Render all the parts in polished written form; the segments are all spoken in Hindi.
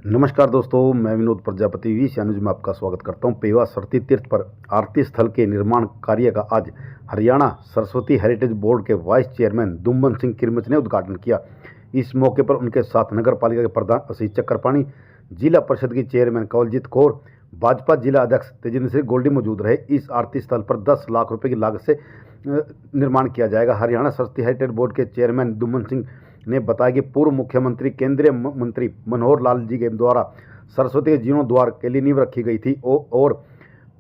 नमस्कार दोस्तों, मैं विनोद प्रजापति वी न्यूज में आपका स्वागत करता हूं। पेवा सरस्वती तीर्थ पर आरती स्थल के निर्माण कार्य का आज हरियाणा सरस्वती हेरिटेज बोर्ड के वाइस चेयरमैन दुम्मन सिंह किरमच ने उद्घाटन किया। इस मौके पर उनके साथ नगर पालिका के प्रधान आशीष चक्रपाणी, जिला परिषद की चेयरमैन कवलजीत कौर, भाजपा जिला अध्यक्ष तेजिंद्र सिंह गोल्डी मौजूद रहे। इस आरती स्थल पर 10 लाख रुपए की लागत से निर्माण किया जाएगा। हरियाणा सरस्वती हेरिटेज बोर्ड के चेयरमैन दुम्मन सिंह ने बताया कि पूर्व मुख्यमंत्री केंद्रीय मंत्री मनोहर लाल जी के द्वारा सरस्वती के जीर्णोद्वार के लिए नींव रखी गई थी और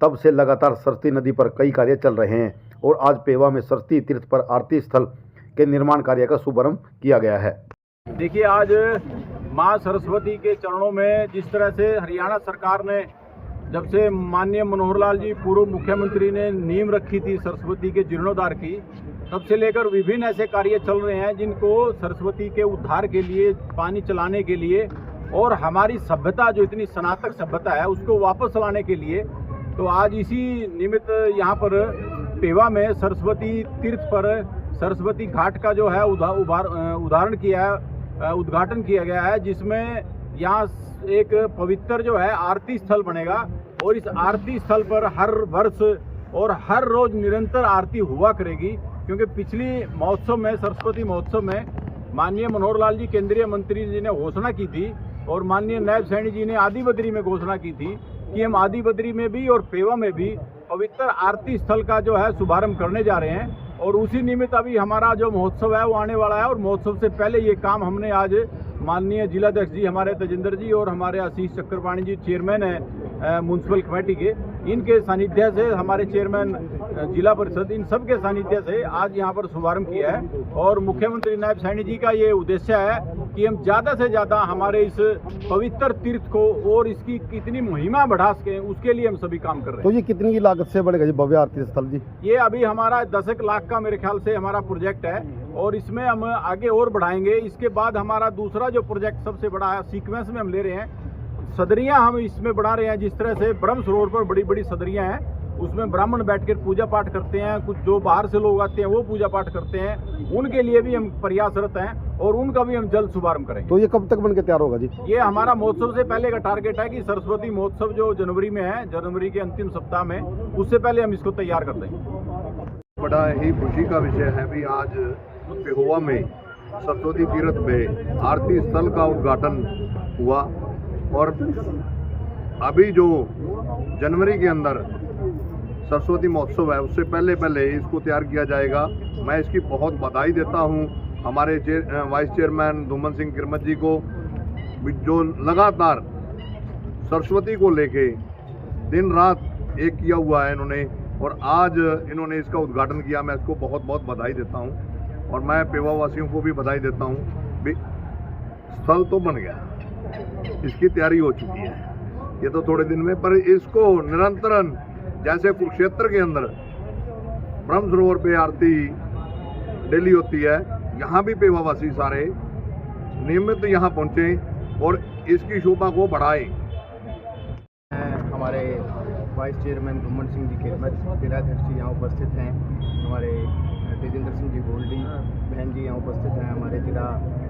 तब से लगातार सरस्वती नदी पर कई कार्य चल रहे हैं और आज पेवा में सरस्वती तीर्थ पर आरती स्थल के निर्माण कार्य का शुभारंभ किया गया है। देखिए, आज मां सरस्वती के चरणों में जिस तरह से हरियाणा सरकार ने जब से माननीय मनोहर लाल जी पूर्व मुख्यमंत्री ने नींव रखी थी सरस्वती के जीर्णोद्धार की, तब से लेकर विभिन्न ऐसे कार्य चल रहे हैं जिनको सरस्वती के उद्धार के लिए, पानी चलाने के लिए और हमारी सभ्यता जो इतनी सनातन सभ्यता है उसको वापस लाने के लिए। तो आज इसी निमित्त यहाँ पर पेवा में सरस्वती तीर्थ पर सरस्वती घाट का जो है उद्घाटन किया गया है, जिसमें यहाँ एक पवित्र जो है आरती स्थल बनेगा और इस आरती स्थल पर हर वर्ष और हर रोज निरंतर आरती हुआ करेगी। क्योंकि पिछली महोत्सव में, सरस्वती महोत्सव में माननीय मनोहर लाल जी केंद्रीय मंत्री जी ने घोषणा की थी और माननीय नायब सैनी जी ने आदि बद्री में घोषणा की थी कि हम आदि बद्री में भी और पेवा में भी पवित्र आरती स्थल का जो है शुभारंभ करने जा रहे हैं। और उसी निमित्त अभी हमारा जो महोत्सव है वो आने वाला है और महोत्सव से पहले ये काम हमने आज माननीय जिलाध्यक्ष जी हमारे तेजिंद्र जी और हमारे आशीष चक्रपाणी जी चेयरमैन है म्यूनसिपल कमेटी के, इनके सानिध्य से, हमारे चेयरमैन जिला परिषद, इन सब के सानिध्य से आज यहाँ पर शुभारंभ किया है। और मुख्यमंत्री नायब सैनी जी का ये उद्देश्य है कि हम ज़्यादा से ज़्यादा हमारे इस पवित्र तीर्थ को और इसकी कितनी महिमा बढ़ा सकें, उसके लिए हम सभी काम कर रहे हैं। तो ये कितनी की लागत से बढ़ेगा जी भव्य आरती स्थल जी? ये अभी हमारा 10 लाख का मेरे ख्याल से हमारा प्रोजेक्ट है और इसमें हम आगे और बढ़ाएंगे। इसके बाद हमारा दूसरा जो प्रोजेक्ट सबसे बड़ा है, सीक्वेंस में हम ले रहे हैं, सदरियां हम इसमें बढ़ा रहे हैं। जिस तरह से ब्रह्म सरोवर पर बड़ी बड़ी सदरियां हैं, उसमें ब्राह्मण बैठकर पूजा पाठ करते हैं, कुछ जो बाहर से लोग आते हैं वो पूजा पाठ करते हैं, उनके लिए भी हम प्रयासरत हैं और उनका भी हम जल्द शुभारंभ करेंगे। तो ये कब तक बनकर तैयार होगा जी? ये हमारा महोत्सव से पहले का टारगेट है कि सरस्वती महोत्सव जो जनवरी में है, जनवरी के अंतिम सप्ताह में, उससे पहले हम इसको तैयार कर देंगे। बड़ा ही खुशी का विषय है भी आज पेहोवा में सरस्वती तीर्थ में आरती स्थल का उद्घाटन हुआ और अभी जो जनवरी के अंदर सरस्वती महोत्सव है उससे पहले इसको तैयार किया जाएगा। मैं इसकी बहुत बधाई देता हूं हमारे वाइस चेयरमैन दुम्मन सिंह किरमच जी को, जो लगातार सरस्वती को लेके दिन रात एक किया हुआ है इन्होंने और आज इन्होंने इसका उद्घाटन किया। मैं इसको बहुत बहुत बधाई देता हूं और मैं पेवा वासियों को भी बधाई देता हूं। स्थल तो बन गया, इसकी तैयारी हो चुकी है, ये तो थोड़े दिन में, पर इसको निरंतरन जैसे कुरुक्षेत्र के अंदर ब्रह्म सरोवर पे आरती डेली होती है, यहाँ भी पेवावासी सारे नियमित यहाँ पहुँचे और इसकी शोभा को बढ़ाएं। हमारे वाइस चेयरमैन दुम्मन सिंह जी किरमच, जिलाध्यक्ष जी यहाँ उपस्थित हैं, हमारे तेजिंद्र सिंह जी गोल्डी बहन जी यहाँ उपस्थित हैं, हमारे जिला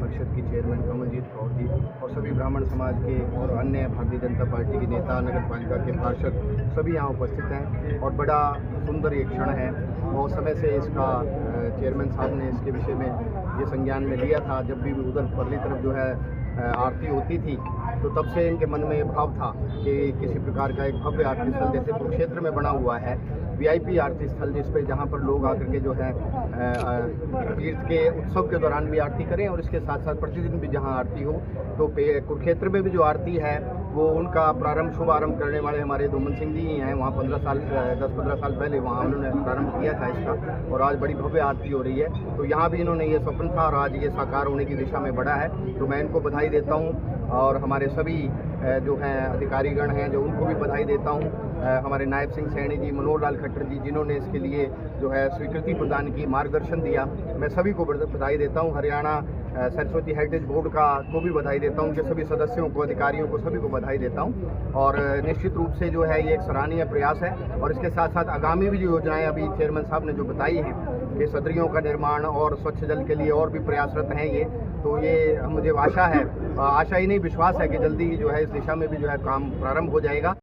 परिषद की चेयरमैन कवलजीत कौर जी और सभी ब्राह्मण समाज के और अन्य भारतीय जनता पार्टी के नेता, नगर पालिका के पार्षद सभी यहाँ उपस्थित हैं। और बड़ा सुंदर ये क्षण है, बहुत समय से इसका चेयरमैन साहब ने इसके विषय में ये संज्ञान में लिया था। जब भी उधर परली तरफ जो है आरती होती थी तो तब से इनके मन में ये भाव था कि किसी प्रकार का एक भव्य आरती स्थल जैसे कुरुक्षेत्र में बना हुआ है, वीआईपी आरती स्थल, जिस पे जहाँ पर लोग आकर के जो है तीर्थ के उत्सव के दौरान भी आरती करें और इसके साथ साथ प्रतिदिन भी जहाँ आरती हो। तो कुरुक्षेत्र में भी जो आरती है वो उनका शुभारंभ करने वाले हमारे दुम्मन सिंह जी ही हैं। वहाँ 10-15 साल पहले वहाँ उन्होंने प्रारंभ किया था इसका और आज बड़ी भव्य आरती हो रही है। तो यहाँ भी इन्होंने ये स्वप्न था और आज ये साकार होने की दिशा में बढ़ा है। तो मैं इनको बधाई देता हूँ और हमारे सभी जो हैं अधिकारीगण हैं जो उनको भी बधाई देता हूँ। हमारे नायब सिंह सैनी जी, मनोहर लाल खट्टर जी, जिन्होंने इसके लिए जो है स्वीकृति प्रदान की, मार्गदर्शन दिया, मैं सभी को बधाई देता हूँ। हरियाणा सरस्वती हेरिटेज बोर्ड को भी बधाई देता हूँ, उनके सभी सदस्यों को, अधिकारियों को, सभी को बधाई देता हूँ। और निश्चित रूप से जो है ये एक सराहनीय प्रयास है और इसके साथ साथ आगामी भी जो योजनाएं अभी चेयरमैन साहब ने जो बताई हैं के सदरियों का निर्माण और स्वच्छ जल के लिए और भी प्रयासरत हैं ये। तो ये मुझे आशा ही नहीं विश्वास है कि जल्दी ही जो है इस दिशा में भी जो है काम प्रारंभ हो जाएगा।